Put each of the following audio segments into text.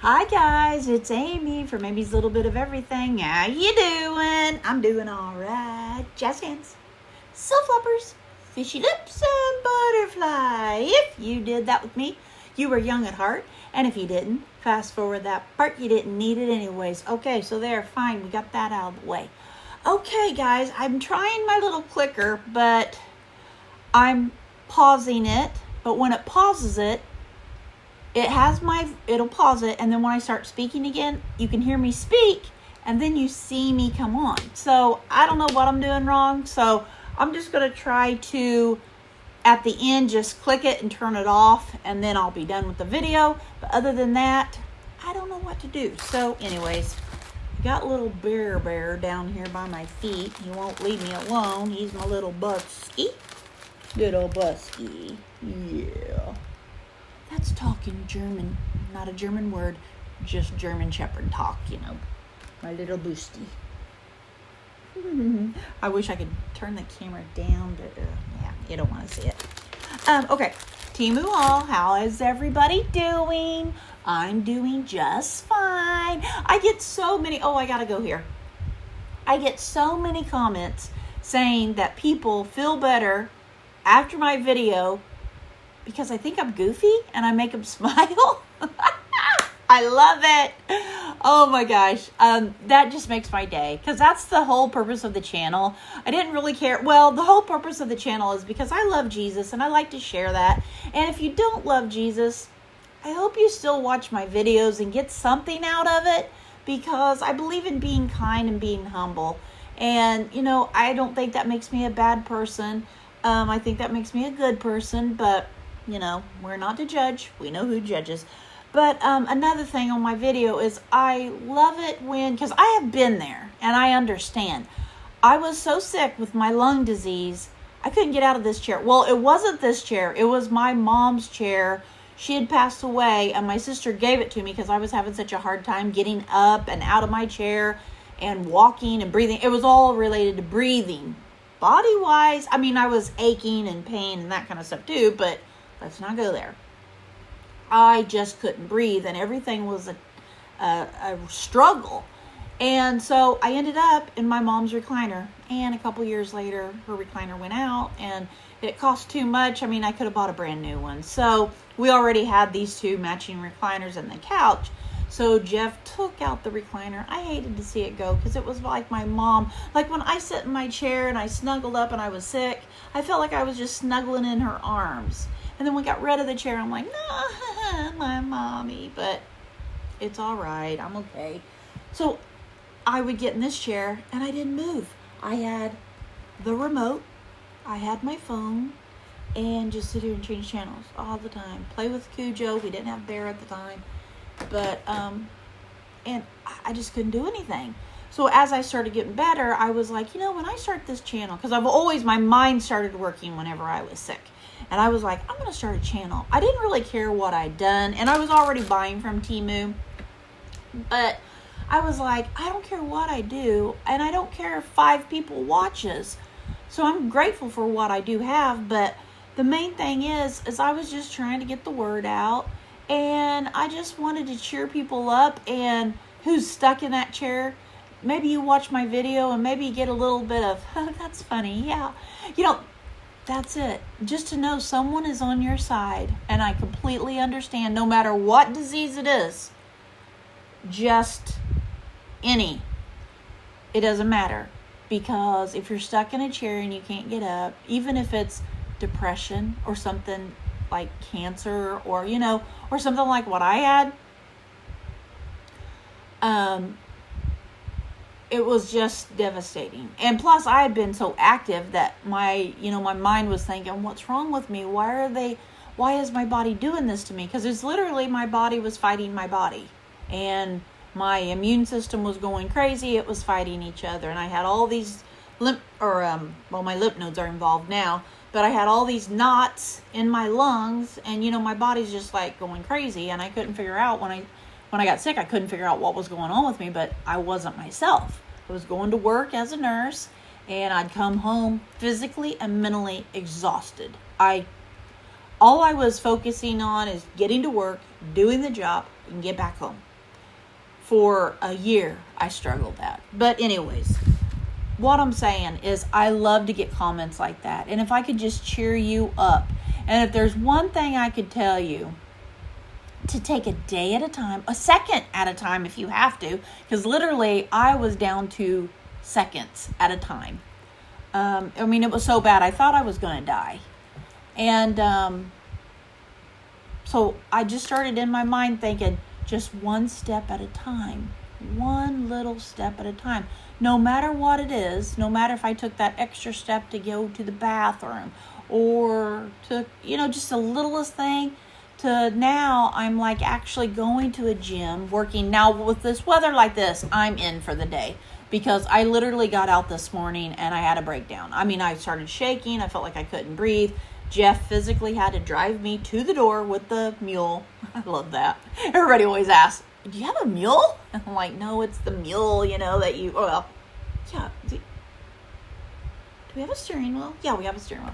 Hi guys, it's Amy from Amy's Little Bit of Everything. How you doing? I'm doing all right. Jazz hands, soul flappers, fishy lips, and butterfly. If you did that with me, you were young at heart. And if you didn't, fast forward that part. You didn't need it anyways. Okay, so there, fine. We got that out of the way. Okay, guys, I'm trying my little clicker, but I'm pausing it. But when it pauses it, it'll pause it, and then when I start speaking again, you can hear me speak, and then you see me come on. So I don't know what I'm doing wrong, so I'm just going to try to, at the end, just click it and turn it off, and then I'll be done with the video. But other than that, I don't know what to do. So anyways, I got a little bear down here by my feet. He won't leave me alone. He's my little busky. Little busky. Yeah. That's talking German, not a German word, just German Shepherd talk, my little boosty. I wish I could turn the camera down, but yeah, you don't want to see it. Okay, Temu all, how is everybody doing? I'm doing just fine. I get so many, I gotta go here. I get so many comments saying that people feel better after my video because I think I'm goofy and I make them smile. I love it. Oh my gosh. That just makes my day because that's the whole purpose of the channel. I didn't really care. Well, the whole purpose of the channel is because I love Jesus and I like to share that. And if you don't love Jesus, I hope you still watch my videos and get something out of it because I believe in being kind and being humble. And, I don't think that makes me a bad person. I think that makes me a good person, but we're not to judge. We know who judges. But another thing on my video is I love it because I have been there and I understand. I was so sick with my lung disease, I couldn't get out of this chair. Well, it wasn't this chair. It was my mom's chair. She had passed away and my sister gave it to me because I was having such a hard time getting up and out of my chair and walking and breathing. It was all related to breathing. Body-wise, I was aching and pain and that kind of stuff too, but let's not go there. I just couldn't breathe and everything was a struggle. And so I ended up in my mom's recliner. And a couple years later, her recliner went out and it cost too much. I could have bought a brand new one. So we already had these two matching recliners and the couch. So Jeff took out the recliner. I hated to see it go because it was like my mom. Like when I sit in my chair and I snuggled up and I was sick, I felt like I was just snuggling in her arms. And then we got rid of the chair. I'm like, no, my mommy. But it's all right. I'm okay. So I would get in this chair and I didn't move. I had the remote. I had my phone. And just sit here and change channels all the time. Play with Cujo. We didn't have Bear at the time. But, and I just couldn't do anything. So as I started getting better, I was like, when I start this channel, because my mind started working whenever I was sick. And I was like, I'm going to start a channel. I didn't really care what I'd done. And I was already buying from Temu. But I was like, I don't care what I do. And I don't care if 5 people watches. So I'm grateful for what I do have. But the main thing is I was just trying to get the word out. And I just wanted to cheer people up. And who's stuck in that chair, maybe you watch my video and maybe you get a little bit of, oh, that's funny. Yeah. That's it. Just to know someone is on your side. And I completely understand no matter what disease it is. Just any. It doesn't matter. Because if you're stuck in a chair and you can't get up, even if it's depression or something like cancer or, or something like what I had, it was just devastating. And plus I had been so active that my mind was thinking, what's wrong with me? Why is my body doing this to me? Because it's literally my body was fighting my body. And my immune system was going crazy. It was fighting each other. And I had all these my lymph nodes are involved now. But I had all these knots in my lungs. And, my body's just like going crazy. And I couldn't figure out when I got sick, I couldn't figure out what was going on with me, but I wasn't myself. I was going to work as a nurse, and I'd come home physically and mentally exhausted. All I was focusing on is getting to work, doing the job, and get back home. for a year, I struggled that. But anyways, what I'm saying is I love to get comments like that. And if I could just cheer you up, and if there's one thing I could tell you, to take a day at a time, a second at a time if you have to, because literally I was down to seconds at a time. I mean, it was so bad. I thought I was going to die. And so I just started in my mind thinking, just one step at a time, one little step at a time. No matter what it is, no matter if I took that extra step to go to the bathroom or to, just the littlest thing, to now I'm like actually going to a gym, working. Now with this weather like this, I'm in for the day because I literally got out this morning and I had a breakdown. I mean, I started shaking. I felt like I couldn't breathe. Jeff physically had to drive me to the door with the mule. I love that. Everybody always asks, do you have a mule? And I'm like, no, it's the mule, that you, well, yeah. Do we have a steering wheel? Yeah, we have a steering wheel.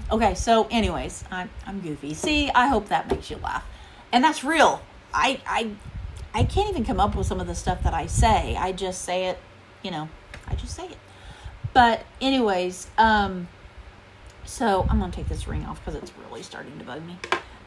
Okay, so anyways, I'm goofy. See, I hope that makes you laugh. And that's real. I can't even come up with some of the stuff that I say. I just say it, I just say it. But anyways, so I'm going to take this ring off because it's really starting to bug me.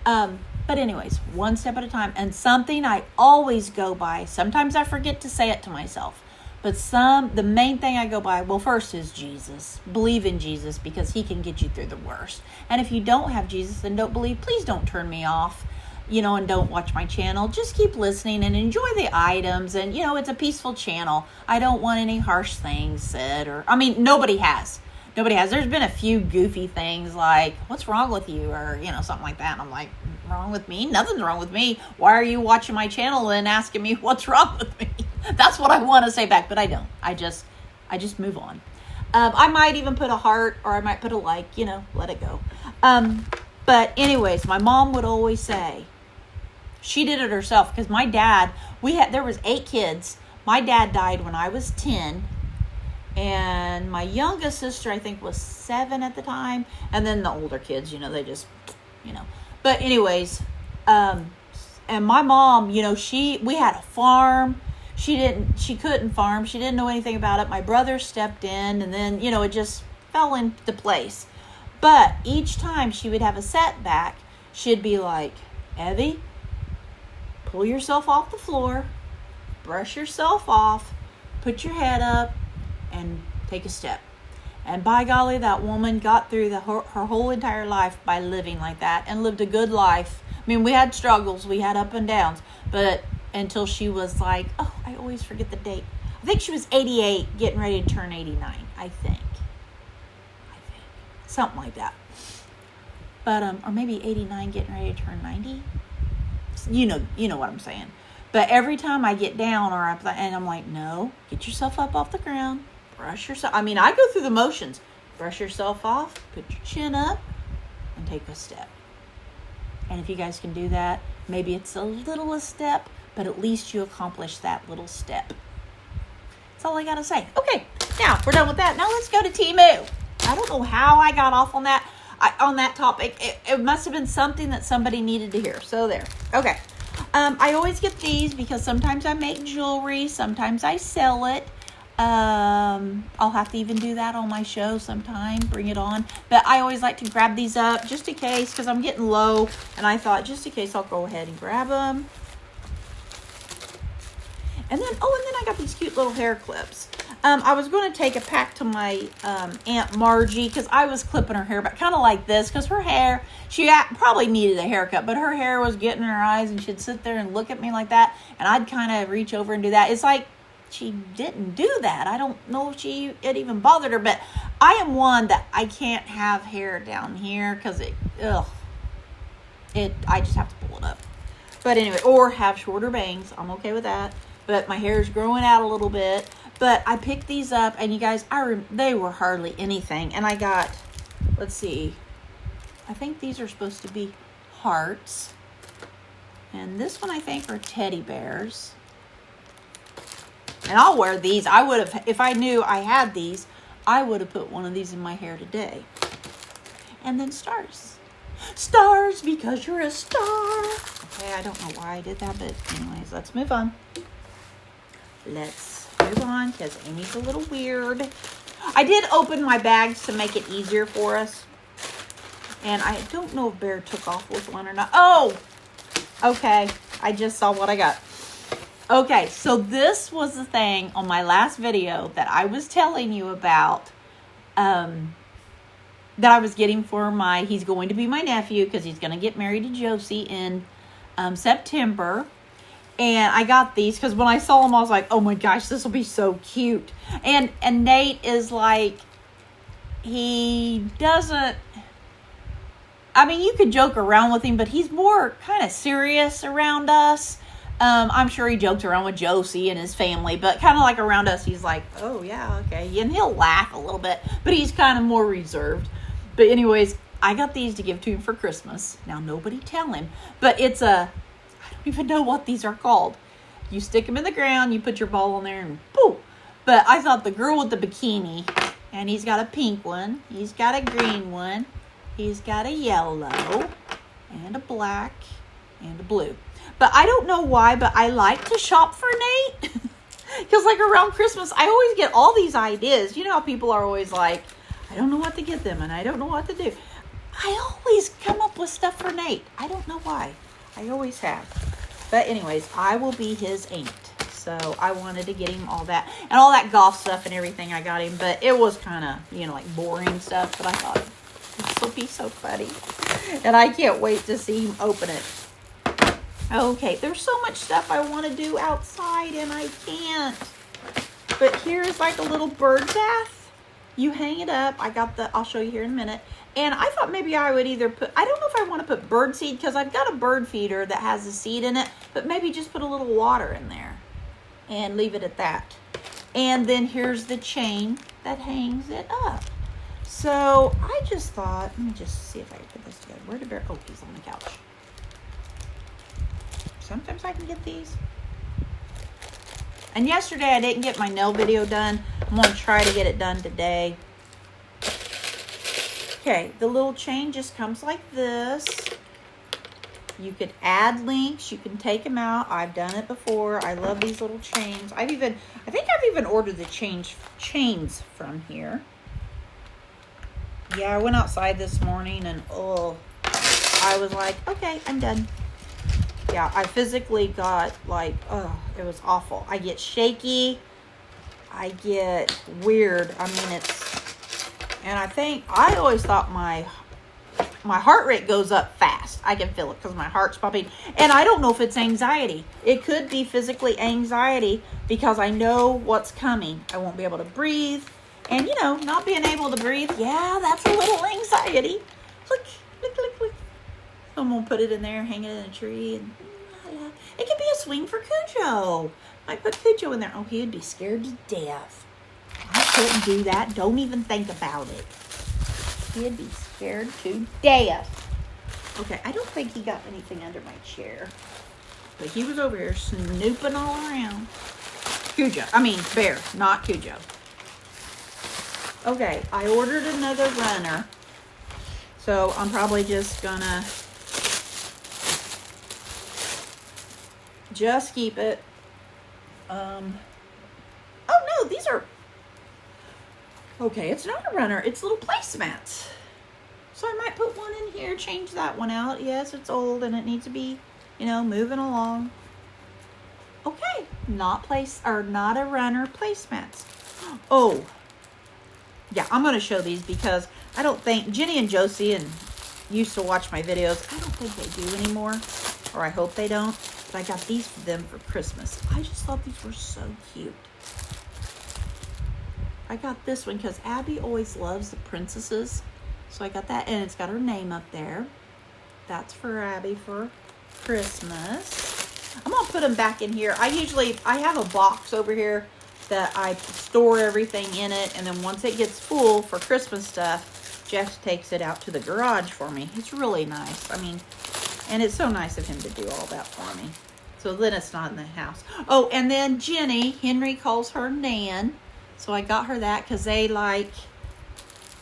But anyways, one step at a time. And something I always go by, sometimes I forget to say it to myself, but the main thing I go by, well, first is Jesus. Believe in Jesus because he can get you through the worst. And if you don't have Jesus and don't believe, please don't turn me off, and don't watch my channel. Just keep listening and enjoy the items. And, it's a peaceful channel. I don't want any harsh things said nobody has. Nobody has. There's been a few goofy things like, what's wrong with you? Or, something like that. And I'm like, wrong with me? Nothing's wrong with me. Why are you watching my channel and asking me what's wrong with me? That's what I want to say back, but I don't. I just move on. I might even put a heart or I might put a like, let it go. But anyways, my mom would always say, she did it herself because my dad, there was 8 kids. My dad died when I was 10. And my youngest sister, I think, was 7 at the time. And then the older kids, they just, But anyways, and my mom, we had a farm. She couldn't farm. She didn't know anything about it. My brother stepped in and then, it just fell into place. But each time she would have a setback, she'd be like, Evie, pull yourself off the floor, brush yourself off, put your head up, and take a step. And by golly, that woman got through her whole entire life by living like that and lived a good life. I mean, we had struggles, we had up and downs, but until she was like, oh, I always forget the date. I think she was 88, getting ready to turn 89, I think. Something like that. But, or maybe 89, getting ready to turn 90. You know what I'm saying. But every time I get down and I'm like, no, get yourself up off the ground. Brush yourself. I go through the motions. Brush yourself off, put your chin up, and take a step. And if you guys can do that, maybe it's a littlest step, but at least you accomplish that little step. That's all I got to say. Okay, now we're done with that. Now let's go to Temu. I don't know how I got off on that topic. It must have been something that somebody needed to hear. So there. Okay. I always get these because sometimes I make jewelry. Sometimes I sell it. I'll have to even do that on my show sometime. Bring it on. But I always like to grab these up just in case because I'm getting low. And I thought just in case I'll go ahead and grab them. And then I got these cute little hair clips. I was going to take a pack to my Aunt Margie because I was clipping her hair back kind of like this because her hair, she probably needed a haircut, but her hair was getting in her eyes and she'd sit there and look at me like that. And I'd kind of reach over and do that. It's like she didn't do that. I don't know if it even bothered her, but I am one that I can't have hair down here because I just have to pull it up. But anyway, or have shorter bangs. I'm okay with that. But my hair is growing out a little bit. But I picked these up, and you guys, they were hardly anything. And I got, let's see, I think these are supposed to be hearts. And this one, I think, are teddy bears. And I'll wear these. I would have, if I knew I had these, I would have put one of these in my hair today. And then stars. Stars, because you're a star. Okay, I don't know why I did that, but anyways, let's move on. let's move on because Amy's a little weird. I did open my bags to make it easier for us. And I don't know if Bear took off with one or not. Oh, okay. I just saw what I got. Okay, so this was the thing on my last video that I was telling you about. That I was getting for he's going to be my nephew because he's going to get married to Josie in September. And I got these because when I saw them, I was like, oh my gosh, this will be so cute. And Nate is like, he doesn't, I mean, you could joke around with him, but he's more kind of serious around us. I'm sure he jokes around with Josie and his family, but kind of like around us, he's like, oh yeah, okay. And he'll laugh a little bit, but he's kind of more reserved. But anyways, I got these to give to him for Christmas. Now, nobody tell him, but I don't even know what these are called. You stick them in the ground, you put your ball on there, and poof. But I thought the girl with the bikini, and he's got a pink one, he's got a green one, he's got a yellow, and a black, and a blue. But I don't know why, but I like to shop for Nate. Because like around Christmas, I always get all these ideas. You know how people are always like, I don't know what to get them, and I don't know what to do. I always come up with stuff for Nate. I don't know why. I always have. But anyways, I will be his aunt. So I wanted to get him all that. And all that golf stuff and everything I got him. But it was kind of, like boring stuff. But I thought, this will be so funny. And I can't wait to see him open it. Okay, there's so much stuff I want to do outside and I can't. But here's like a little bird bath. You hang it up. I'll show you here in a minute. And I thought maybe I would either I don't know if I want to put bird seed because I've got a bird feeder that has a seed in it. But maybe just put a little water in there and leave it at that. And then here's the chain that hangs it up. So I just thought, let me just see if I can put this together. Where'd the bear? Oh, he's on the couch. Sometimes I can get these. And yesterday I didn't get my nail video done. I'm going to try to get it done today. Okay, the little chain just comes like this. You could add links. You can take them out. I've done it before. I love these little chains. I think I've even ordered the chains from here. Yeah, I went outside this morning and I was like, okay, I'm done. Yeah, I physically got like, it was awful. I get shaky. I get weird. I mean, and I always thought my heart rate goes up fast. I can feel it because my heart's pumping. And I don't know if it's anxiety. It could be physically anxiety because I know what's coming. I won't be able to breathe. And, not being able to breathe, yeah, that's a little anxiety. Look. I'm going to put it in there, hang it in a tree. And it could be a swing for Cujo. I put Cujo in there. Oh, he'd be scared to death. I couldn't do that. Don't even think about it. He'd be scared to death. Okay, I don't think he got anything under my chair. But he was over here snooping all around. Bear, not Cujo. Okay, I ordered another runner. So I'm probably just gonna keep it. Oh no, these are, okay, it's not a runner, it's little placemats. So I might put one in here, change that one out. Yes, it's old and it needs to be, moving along. Okay, not a runner, placemats. Oh, yeah, I'm going to show these because I don't think, Jenny and Josie used to watch my videos. I don't think they do anymore, or I hope they don't. But I got these for them for Christmas. I just thought these were so cute. I got this one because Abby always loves the princesses. So I got that, and it's got her name up there. That's for Abby for Christmas. I'm going to put them back in here. I have a box over here that I store everything in it, and then once it gets full for Christmas stuff, Jeff takes it out to the garage for me. It's really nice. And it's so nice of him to do all that for me. So then it's not in the house. Oh, and then Jenny, Henry calls her Nan. So I got her that because they like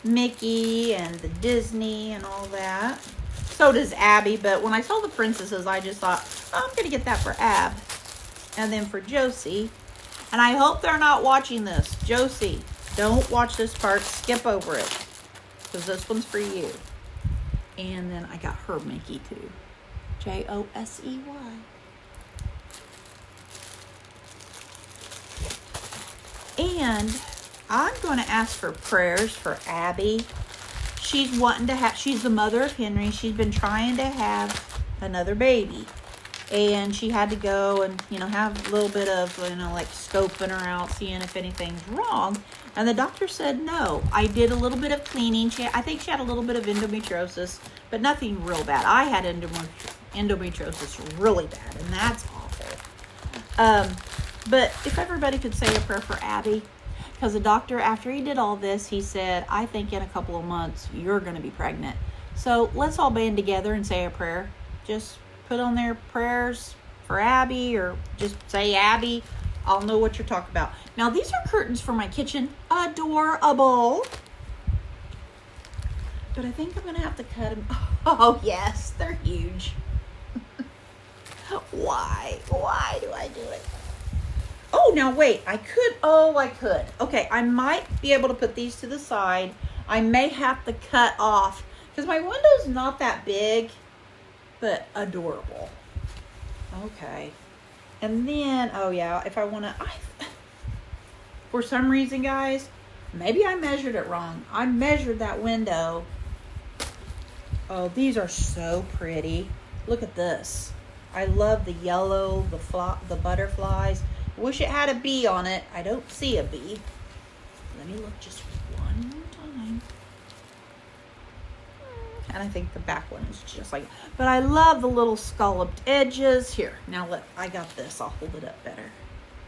Mickey and the Disney and all that. So does Abby, but when I saw the princesses, I just thought, I'm going to get that for Ab. And then for Josie. And I hope they're not watching this. Josie, don't watch this part. Skip over it. Because this one's for you. And then I got her Mickey too. Josey. And I'm going to ask for prayers for Abby. She's the mother of Henry. She's been trying to have another baby. And she had to go and, have a little bit of, like scoping her out, seeing if anything's wrong. And the doctor said no. I did a little bit of cleaning. I think she had a little bit of endometriosis, but nothing real bad. I had endometriosis really bad, and that's awful. But if everybody could say a prayer for Abby, because the doctor, after he did all this, he said, I think in a couple of months, you're going to be pregnant. So let's all band together and say a prayer. Just put on their prayers for Abby, or just say Abby. I'll know what you're talking about. Now, these are curtains for my kitchen. Adorable. But I think I'm going to have to cut them. Oh, yes, they're huge. Why? Why do I do it? Oh, now wait, I could. Okay, I might be able to put these to the side. I may have to cut off, because my window's not that big, but adorable. Okay. And then, if I want to, for some reason, guys, maybe I measured it wrong. I measured that window. Oh, these are so pretty. Look at this. I love the yellow, the butterflies. Wish it had a bee on it. I don't see a bee. Let me look just one more time. And I think the back one is just like, but I love the little scalloped edges. Here, now look, I got this. I'll hold it up better.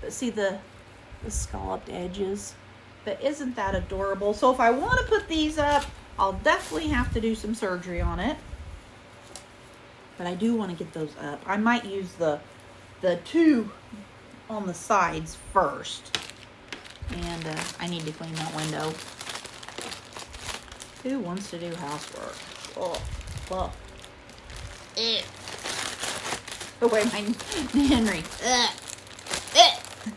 But see the scalloped edges? But isn't that adorable? So if I want to put these up, I'll definitely have to do some surgery on it. But I do want to get those up. I might use the two on the sides first. And I need to clean that window. Who wants to do housework? Oh, well. The way my Henry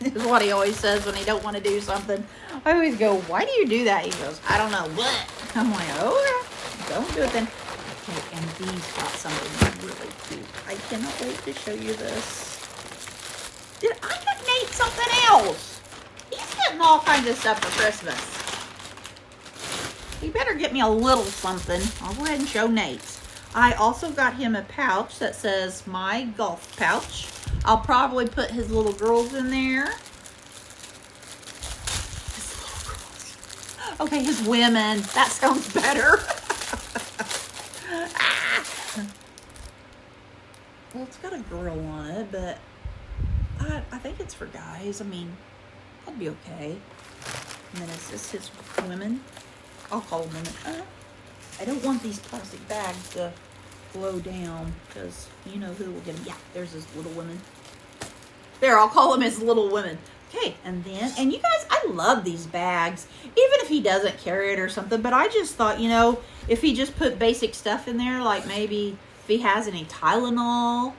is what he always says when he don't want to do something. I always go, why do you do that? He goes, I don't know. What? I'm like, oh, don't do it then. Okay, and these got something really cute. I cannot wait to show you this. Did I get Nate something else? He's getting all kinds of stuff for Christmas. He better get me a little something. I'll go ahead and show Nate. I also got him a pouch that says my golf pouch. I'll probably put his little girls in there. His little girls. Okay, his women. That sounds better. Well, it's got a girl on it, but I think it's for guys. I mean, that'd be okay. And then is this his women? I'll call them women. I don't want these plastic bags to blow down, because you know who will get them. Yeah, there's his little women. There, I'll call them his little women. Okay, and then, and you guys, I love these bags, even if he doesn't carry it or something, but I just thought, if he just put basic stuff in there, like maybe if he has any Tylenol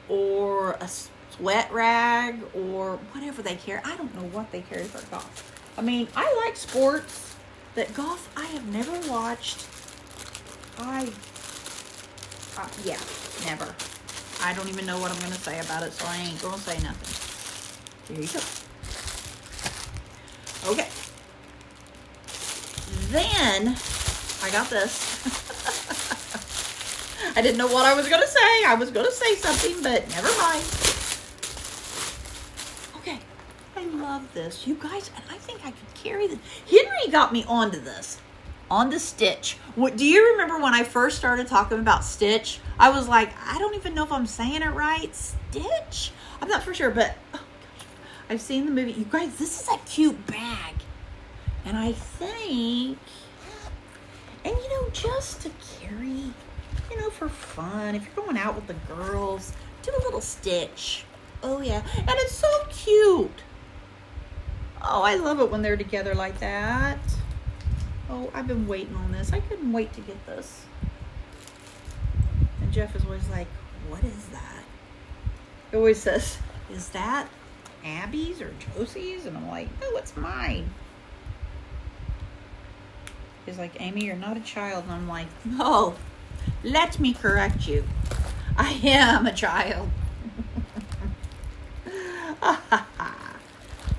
or a sweat rag or whatever they carry. I don't know what they carry for golf. I mean, I like sports, but golf I have never watched. Yeah, never. I don't even know what I'm going to say about it, so I ain't going to say nothing. Here you go. Okay. Then, I got this. I didn't know what I was going to say. I was going to say something, but never mind. Okay. I love this. You guys, and I think I could carry this. Henry got me onto this. On the Stitch. Do you remember when I first started talking about Stitch? I was like, I don't even know if I'm saying it right. Stitch? I'm not for sure, but oh gosh, I've seen the movie. You guys, this is a cute bag. And I think, and just to carry, for fun. If you're going out with the girls, do a little Stitch. Oh yeah. And it's so cute. Oh, I love it when they're together like that. Oh, I've been waiting on this. I couldn't wait to get this. And Jeff is always like, what is that? He always says, is that Abby's or Josie's? And I'm like, no, it's mine. He's like, Amy, you're not a child. And I'm like, no, let me correct you. I am a child.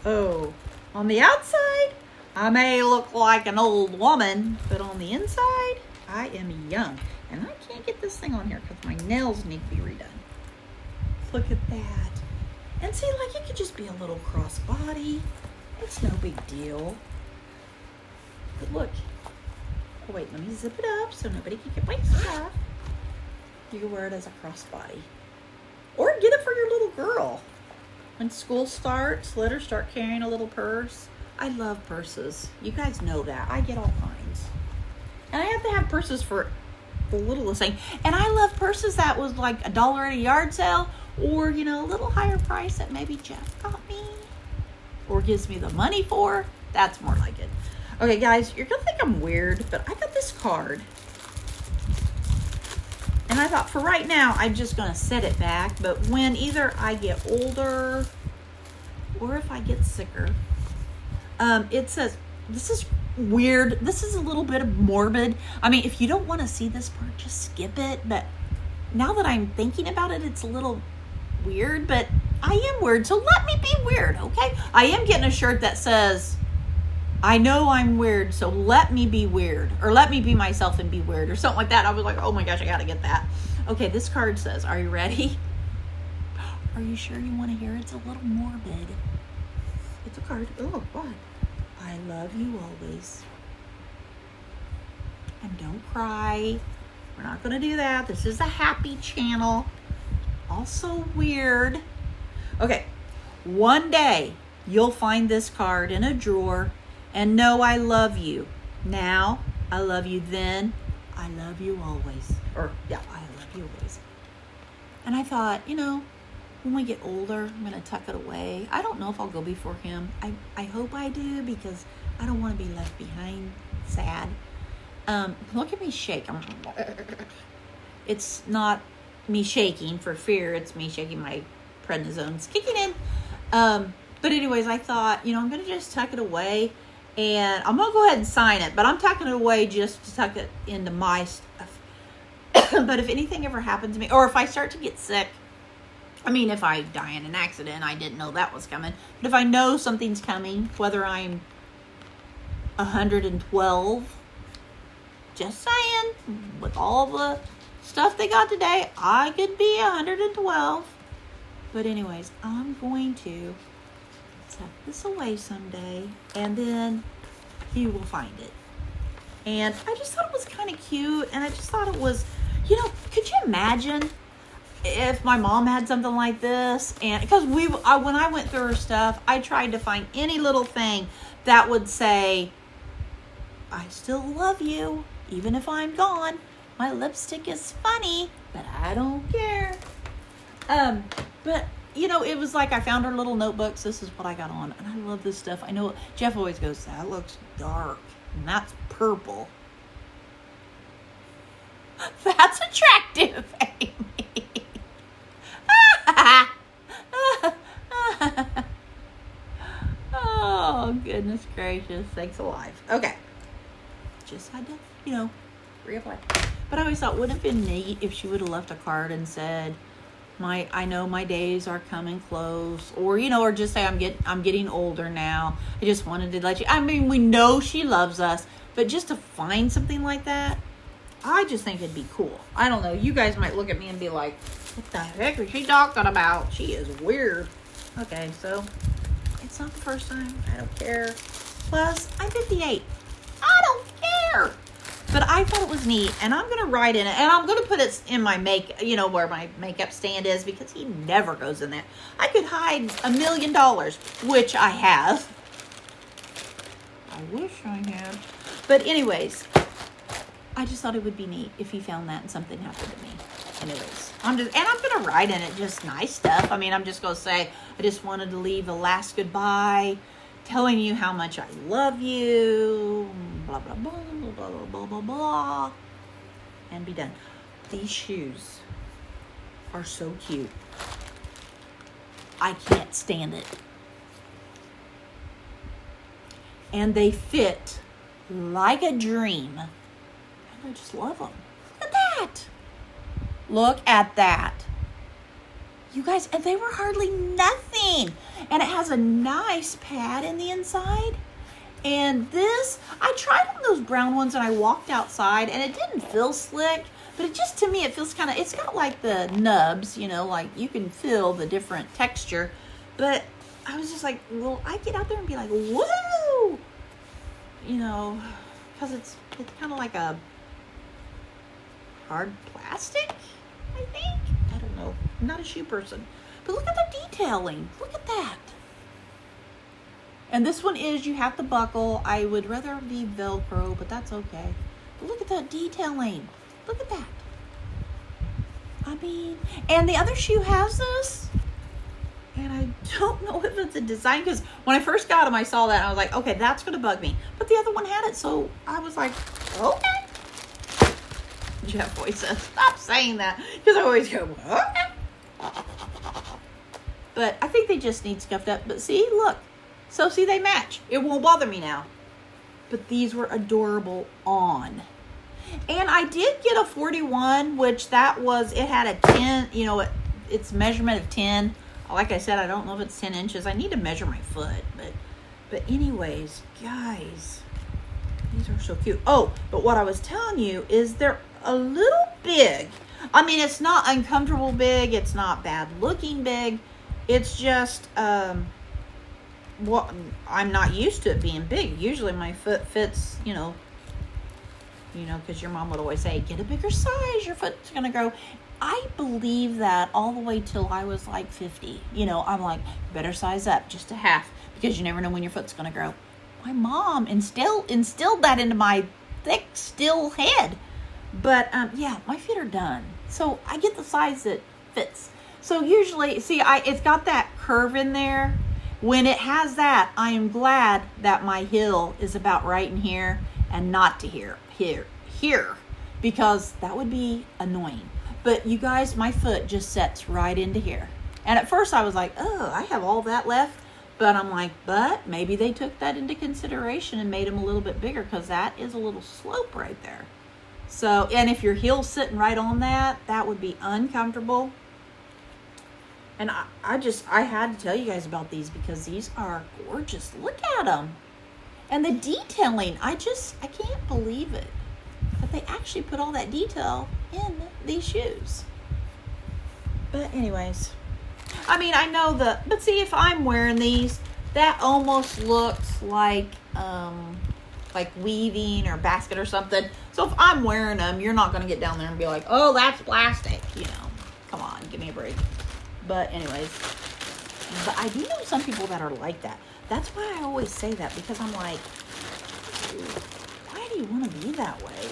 Oh, on the outside, I may look like an old woman, but on the inside, I am young. And I can't get this thing on here because my nails need to be redone. Look at that. And see, like, it could just be a little crossbody. It's no big deal. But look. Oh, wait, let me zip it up so nobody can get my stuff. You can wear it as a crossbody. Or get it for your little girl. When school starts, let her start carrying a little purse. I love purses. You guys know that. I get all kinds. And I have to have purses for the littlest thing. And I love purses that was like $1 at a yard sale, or, you know, a little higher price that maybe Jeff got me or gives me the money for. That's more like it. Okay, guys, you're going to think I'm weird, but I got this card. And I thought for right now, I'm just going to set it back. But when either I get older or if I get sicker, it says, this is weird. This is a little bit of morbid. I mean, if you don't want to see this part, just skip it. But now that I'm thinking about it, it's a little weird. But I am weird, so let me be weird, okay? I am getting a shirt that says, I know I'm weird, so let me be weird. Or let me be myself and be weird. Or something like that. I was like, oh my gosh, I gotta get that. Okay, this card says, are you ready? Are you sure you want to hear it? It's a little morbid. It's a card. Oh, what? I love you always. And don't cry. We're not going to do that. This is a happy channel. Also weird. Okay. One day, you'll find this card in a drawer and know I love you. Now, I love you then. I love you always. Or, yeah, I love you always. And I thought, you know, when we get older, I'm going to tuck it away. I don't know if I'll go before him. I hope I do, because I don't want to be left behind sad. Look at me shake. It's not me shaking for fear. It's me shaking my prednisone. It's kicking in. But anyways, I thought, you know, I'm going to just tuck it away. And I'm going to go ahead and sign it. But I'm tucking it away just to tuck it into my stuff. But if anything ever happens to me, or if I start to get sick, I mean, if I die in an accident, I didn't know that was coming. But if I know something's coming, whether I'm 112, just saying, with all the stuff they got today, I could be 112. But anyways, I'm going to tuck this away someday, and then he will find it. And I just thought it was kind of cute, and I just thought it was, you know, could you imagine if my mom had something like this? And because when I went through her stuff, I tried to find any little thing that would say, I still love you, even if I'm gone. My lipstick is funny, but I don't care. But you know, it was like I found her little notebooks. This is what I got on, and I love this stuff. I know Jeff always goes, that looks dark, and that's purple. That's attractive, Amy. Oh, goodness gracious. Thanks a lot. Okay. Just had to, you know, reapply. But I always thought, wouldn't it have been neat if she would have left a card and said, I know my days are coming close, or, you know, or just say, I'm getting older now. I just wanted to let you, I mean, we know she loves us, but just to find something like that, I just think it'd be cool. I don't know. You guys might look at me and be like, what the heck is she talking about? She is weird. Okay, so it's not the first time. I don't care. Plus, I'm 58. I don't care. But I thought it was neat, and I'm going to write in it, and I'm going to put it in my you know, where my makeup stand is, because he never goes in there. I could hide $1 million, which I have. I wish I had. But anyways, I just thought it would be neat if he found that and something happened to me. Anyways, I'm going to write in it just nice stuff. I mean, I'm just going to say, I just wanted to leave a last goodbye, telling you how much I love you, blah, blah, blah, blah, blah, blah, blah, blah, and be done. These shoes are so cute. I can't stand it. And they fit like a dream. And I just love them. Look at that. Look at that. You guys, and they were hardly nothing. And it has a nice pad in the inside. And this, I tried on those brown ones and I walked outside and it didn't feel slick. But it just, to me, it feels kind of, it's got like the nubs, you know, like you can feel the different texture. But I was just like, well, I get out there and be like, whoa! You know, because it's kind of like a hard plastic, I think. I don't know. I'm not a shoe person. But look at the detailing. Look at that. And this one is, you have to buckle. I would rather be Velcro, but that's okay. But look at that detailing. Look at that. I mean, and the other shoe has this. And I don't know if it's a design, because when I first got them, I saw that and I was like, okay, that's going to bug me. But the other one had it, so I was like, okay. Jeff always says, stop saying that, because I always go, okay. But I think they just need scuffed up. But see, look. So see, they match. It won't bother me now. But these were adorable on. And I did get a 41, which that was, it had a 10, you know, it's measurement of 10. Like I said, I don't know if it's 10 inches. I need to measure my foot. But anyways, guys, these are so cute. Oh, but what I was telling you is they're a little big. I mean, it's not uncomfortable big. It's not bad looking big. It's just, well, I'm not used to it being big. Usually my foot fits, you know, because your mom would always say, get a bigger size, your foot's going to grow. I believe that all the way till I was like 50. You know, I'm like, better size up just a half, because you never know when your foot's going to grow. My mom instilled that into my thick, still head. But, yeah, my feet are done. So I get the size that fits. So usually, see, it's got that curve in there. When it has that, I am glad that my heel is about right in here and not to here, because that would be annoying. But you guys, my foot just sets right into here. And at first I was like, oh, I have all that left. But I'm like, but maybe they took that into consideration and made them a little bit bigger, because that is a little slope right there. So, and if your heel's sitting right on that, that would be uncomfortable. And I had to tell you guys about these, because these are gorgeous. Look at them. And the detailing, I can't believe it. That they actually put all that detail in these shoes. But anyways, I mean, I know but see, if I'm wearing these, that almost looks like weaving or basket or something. So if I'm wearing them, you're not going to get down there and be like, oh, that's plastic. You know, come on, give me a break. But anyways, but I do know some people that are like that. That's why I always say that, because I'm like, why do you want to be that way?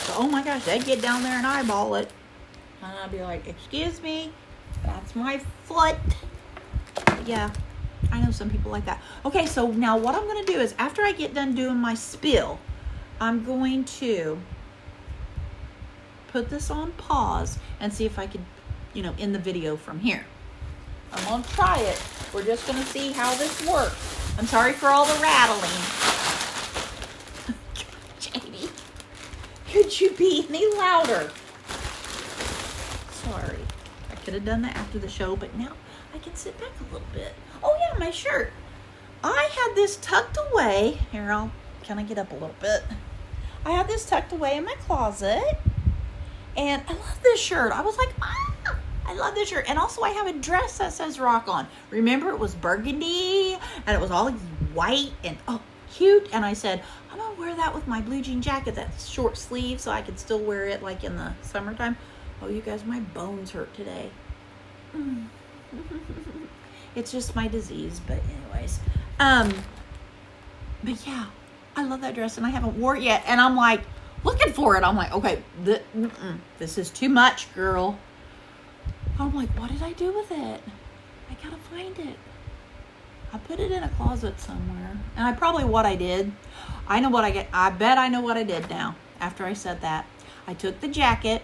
So, oh my gosh, they'd get down there and eyeball it. And I'd be like, excuse me, that's my foot. But yeah, I know some people like that. Okay, so now what I'm going to do is, after I get done doing my spill, I'm going to put this on pause and see if I could, end the video from here. I'm going to try it. We're just going to see how this works. I'm sorry for all the rattling. Jamie, could you be any louder? Sorry. I could have done that after the show, but now I can sit back a little bit. Oh yeah, my shirt. I had this tucked away. Here, can I get up a little bit? I had this tucked away in my closet. And I love this shirt. I was like, I love this shirt. And also I have a dress that says rock on. Remember, it was burgundy and it was all white and cute. And I said, I'm going to wear that with my blue jean jacket that's short sleeve, so I could still wear it like in the summertime. Oh, you guys, my bones hurt today. It's just my disease, but anyways. But yeah, I love that dress and I haven't worn it yet. And I'm like looking for it. I'm like, okay, this is too much, girl. I'm like, what did I do with it? I gotta find it. I put it in a closet somewhere. And I bet I know what I did now after I said that. I took the jacket,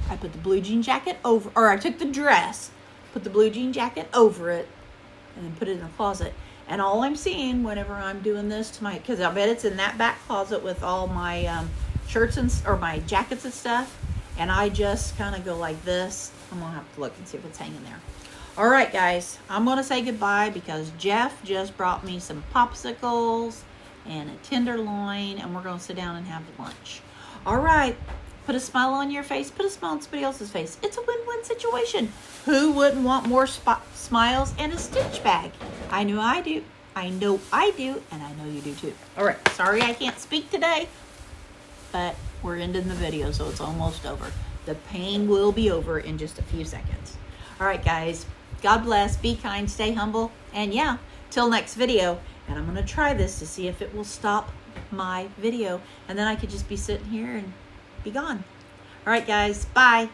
I put the blue jean jacket over, or I took the dress, put the blue jean jacket over it, and then put it in the closet. And all I'm seeing whenever I'm doing this to my, because I bet it's in that back closet with all my shirts or my jackets and stuff. And I just kind of go like this. I'm going to have to look and see if it's hanging there. All right, guys, I'm going to say goodbye because Jeff just brought me some popsicles and a tenderloin, and we're going to sit down and have lunch. All right, put a smile on your face. Put a smile on somebody else's face. It's a win-win situation. Who wouldn't want more smiles and a stitch bag? I know I do. I know I do, and I know you do too. All right, sorry I can't speak today, but we're ending the video, so it's almost over. The pain will be over in just a few seconds. All right, guys, God bless, be kind, stay humble, and yeah, till next video. And I'm going to try this to see if it will stop my video, and then I could just be sitting here and be gone. All right, guys, bye.